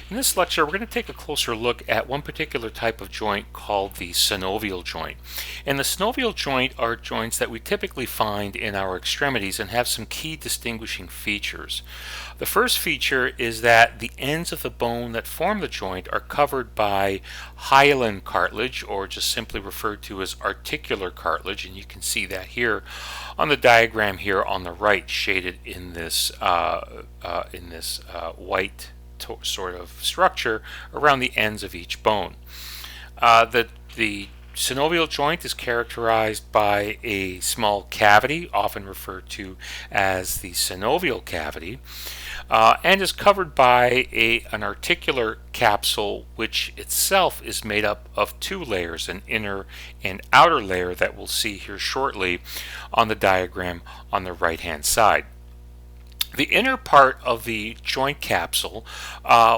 In this lecture, we're going to take a closer look at one particular type of joint called the synovial joint. And the synovial joint are joints that we typically find in our extremities and have some key distinguishing features. The first feature is that the ends of the bone that form the joint are covered by hyaline cartilage, or just simply referred to as articular cartilage, and you can see that here on the diagram here on the right, shaded in this white sort of structure around the ends of each bone. The synovial joint is characterized by a small cavity, often referred to as the synovial cavity, and is covered by an articular capsule, which itself is made up of two layers, an inner and outer layer that we'll see here shortly on the diagram on the right hand side. The inner part of the joint capsule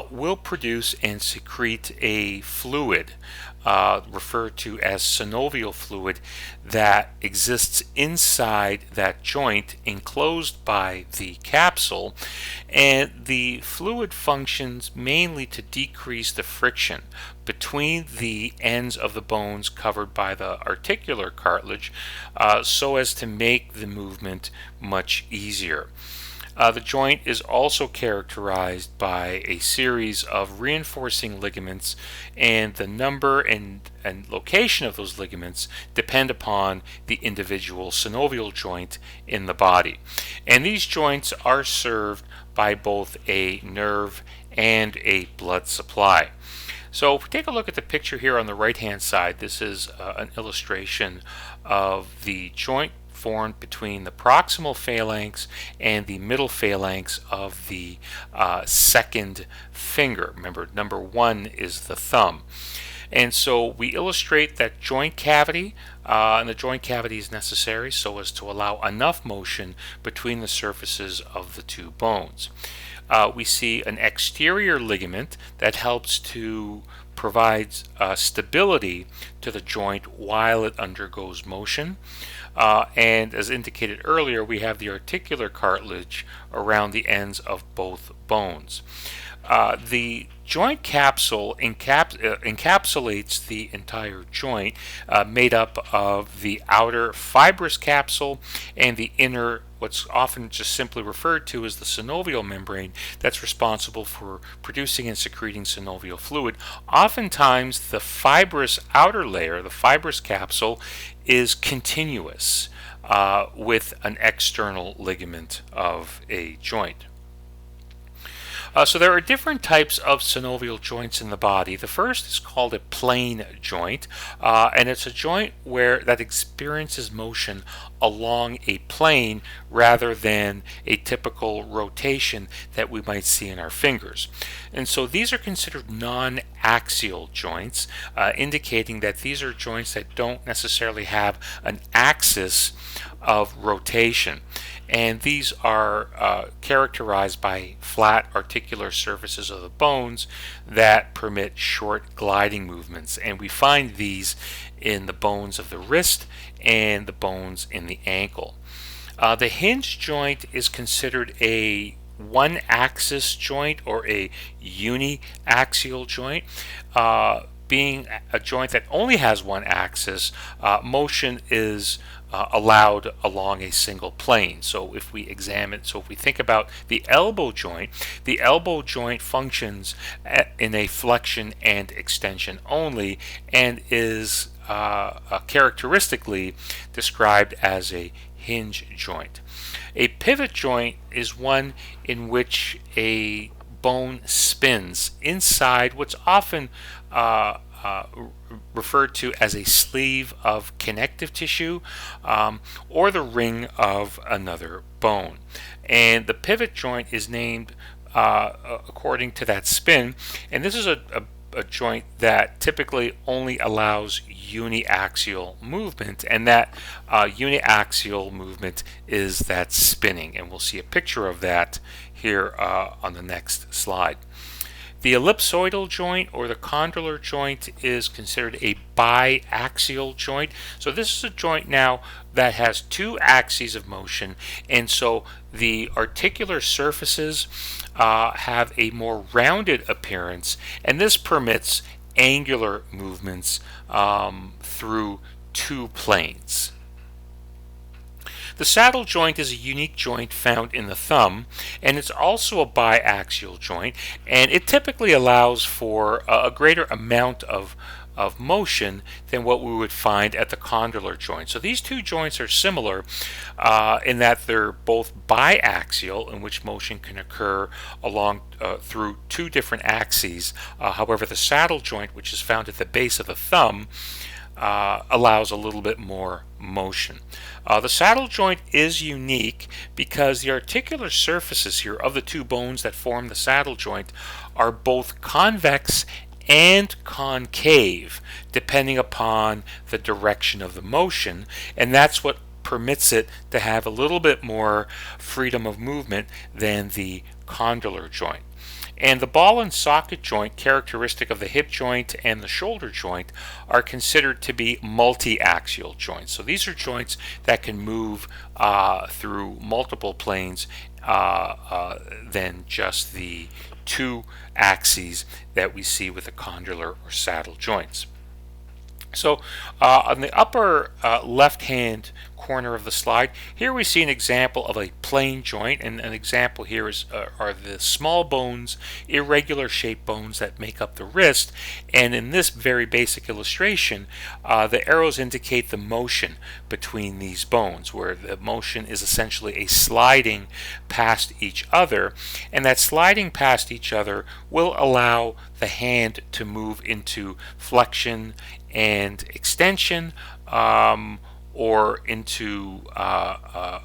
will produce and secrete a fluid referred to as synovial fluid that exists inside that joint enclosed by the capsule, and the fluid functions mainly to decrease the friction between the ends of the bones covered by the articular cartilage so as to make the movement much easier. The joint is also characterized by a series of reinforcing ligaments, and the number and location of those ligaments depend upon the individual synovial joint in the body. And these joints are served by both a nerve and a blood supply. So if we take a look at the picture here on the right hand side, this is an illustration of the joint formed between the proximal phalanx and the middle phalanx of the second finger. Remember, number one is the thumb. And so we illustrate that joint cavity, and the joint cavity is necessary so as to allow enough motion between the surfaces of the two bones. We see an exterior ligament that helps to provide stability to the joint while it undergoes motion. And as indicated earlier, we have the articular cartilage around the ends of both bones. The joint capsule encapsulates the entire joint, made up of the outer fibrous capsule and the inner, what's often just simply referred to as the synovial membrane, that's responsible for producing and secreting synovial fluid. Oftentimes, the fibrous outer layer, the fibrous capsule, is continuous with an external ligament of a joint. So there are different types of synovial joints in the body. The first is called a plane joint, and it's a joint that experiences motion along a plane rather than a typical rotation that we might see in our fingers. And so these are considered non-axial joints, indicating that these are joints that don't necessarily have an axis of rotation. And these are characterized by flat articular surfaces of the bones that permit short gliding movements. And we find these in the bones of the wrist and the bones in the ankle. The hinge joint is considered a one-axis joint or a uniaxial joint. Being a joint that only has one axis, motion is allowed along a single plane. So if we think about the elbow joint functions in a flexion and extension only, and is characteristically described as a hinge joint. A pivot joint is one in which a bone spins inside what's often referred to as a sleeve of connective tissue, or the ring of another bone. And the pivot joint is named according to that spin, and this is a joint that typically only allows uniaxial movement, and that uniaxial movement is that spinning, and we'll see a picture of that here on the next slide. The ellipsoidal joint or the condylar joint is considered a biaxial joint. So this is a joint now that has two axes of motion, and so the articular surfaces have a more rounded appearance, and this permits angular movements through two planes. The saddle joint is a unique joint found in the thumb, and it's also a biaxial joint, and it typically allows for a greater amount of motion than what we would find at the condylar joint. So these two joints are similar in that they're both biaxial, in which motion can occur along through two different axes. However, the saddle joint, which is found at the base of the thumb, allows a little bit more motion. The saddle joint is unique because the articular surfaces here of the two bones that form the saddle joint are both convex and concave, depending upon the direction of the motion, and that's what permits it to have a little bit more freedom of movement than the condylar joint. And the ball and socket joint, characteristic of the hip joint and the shoulder joint, are considered to be multi-axial joints. So these are joints that can move through multiple planes than just the two axes that we see with the condylar or saddle joints. So on the upper left-hand corner of the slide, here we see an example of a plane joint, and an example here is are the small bones, irregular shaped bones that make up the wrist. And in this very basic illustration, the arrows indicate the motion between these bones, where the motion is essentially a sliding past each other, and that sliding past each other will allow the hand to move into flexion and extension, or into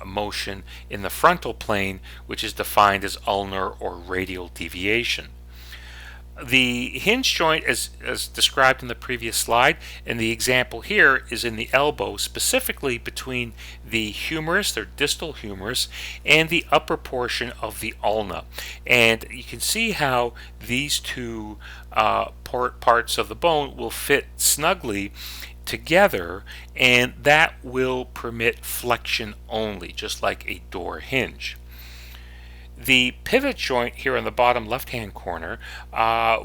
motion in the frontal plane, which is defined as ulnar or radial deviation. The hinge joint, as described in the previous slide, and the example here is in the elbow, specifically between the humerus, or distal humerus, and the upper portion of the ulna. And you can see how these two parts of the bone will fit snugly together, and that will permit flexion only, just like a door hinge. The pivot joint here on the bottom left-hand corner,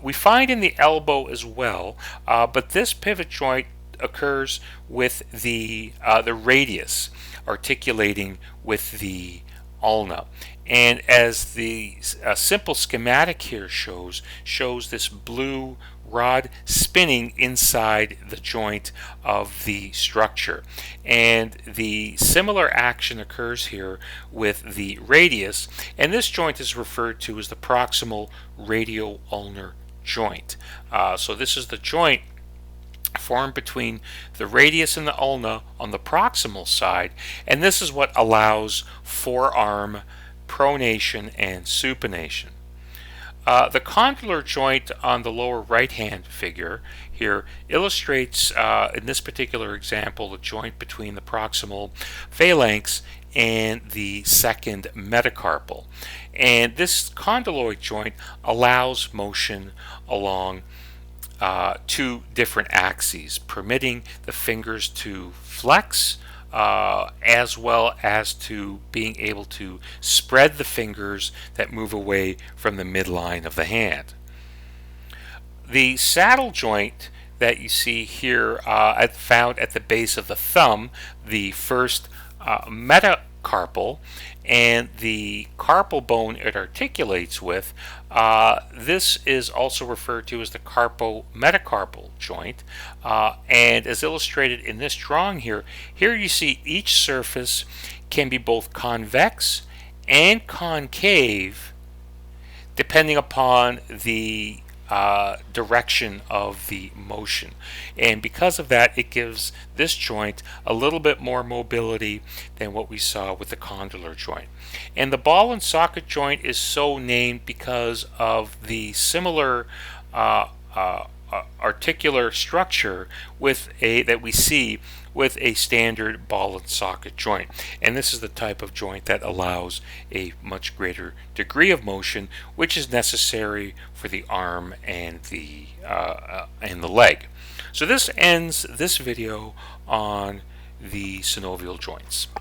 we find in the elbow as well, but this pivot joint occurs with the radius articulating with the ulna. And as the simple schematic here shows this blue rod spinning inside the joint of the structure. And the similar action occurs here with the radius, and this joint is referred to as the proximal radio-ulnar joint. So this is the joint formed between the radius and the ulna on the proximal side, and this is what allows forearm pronation and supination. The condylar joint on the lower right-hand figure here illustrates, in this particular example, the joint between the proximal phalanx and the second metacarpal. And this condyloid joint allows motion along two different axes, permitting the fingers to flex, as well as to being able to spread the fingers that move away from the midline of the hand. The saddle joint that you see here, found at the base of the thumb, the first metacarpal, and the carpal bone it articulates with, this is also referred to as the carpometacarpal joint, and as illustrated in this drawing here you see each surface can be both convex and concave depending upon the direction of the motion, and because of that it gives this joint a little bit more mobility than what we saw with the condylar joint. And the ball and socket joint is so named because of the similar articular structure that we see with a standard ball and socket joint. And this is the type of joint that allows a much greater degree of motion, which is necessary for the arm and the leg. So this ends this video on the synovial joints.